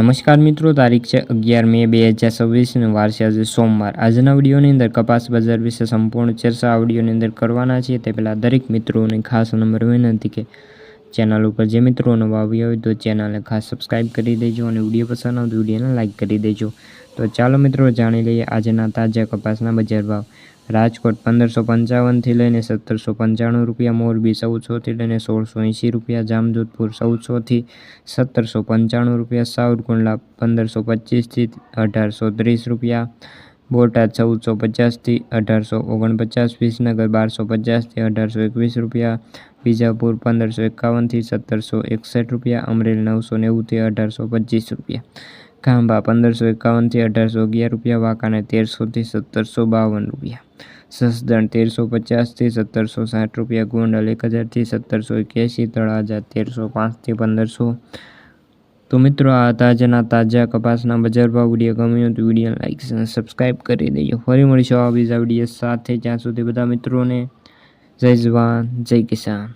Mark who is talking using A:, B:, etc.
A: નમસ્કાર મિત્રો, તારીખ છે 11 મે 2026 વાર છે આજે સોમવાર। આજના વિડીયોની અંદર કપાસ બજાર વિશે સંપૂર્ણ ચર્ચા આ વિડીયોની અંદર કરવાના છીએ। તે પહેલાં દરેક મિત્રોને ખાસ નંબર વિનંતી કે ચેનલ ઉપર જે મિત્રો નવા આવ્યા હોય તો ચેનલને ખાસ સબસ્ક્રાઈબ કરી દેજો અને વિડીયો પસંદ આવે તો વિડીયોને લાઇક કરી દેજો। તો ચાલો મિત્રો જાણી લઈએ આજના તાજા કપાસના બજાર ભાવ। રાજકોટ 1555 થી લઈને 1795 રૂપિયા, મોરબી 1400 થી લઈને 1680 રૂપિયા, જામજોધપુર 1400 થી 1795 રૂપિયા, સાવરકુંડલા 1525 થી 1830 રૂપિયા, બોટાદ 1450 થી 1849, વિસનગર 1250 થી 1821 રૂપિયા, બીજાપુર 1551 થી 1761 રૂપિયા, અમરેલી 990 થી 1825 રૂપિયા, ખાંભા 1551 થી 1811 રૂપિયા, વાંકાનેર 1300 થી 1752 રૂપિયા, સસદણ 1350 થી 1760 રૂપિયા, ગોંડલ 1000 થી 1781, તળાજા 1305 થી 1500। તો મિત્રો આ તાજા કપાસના બજાર ભાવ। વિડીયો ગમ્યો તો વિડીયો લાઈક અને સબસ્ક્રાઈબ કરી દેજો। ફરી મળીશું આ બીજા વિડીયો સાથે, ત્યાં સુધી બધા મિત્રોને જય જવાન જય કિસાન।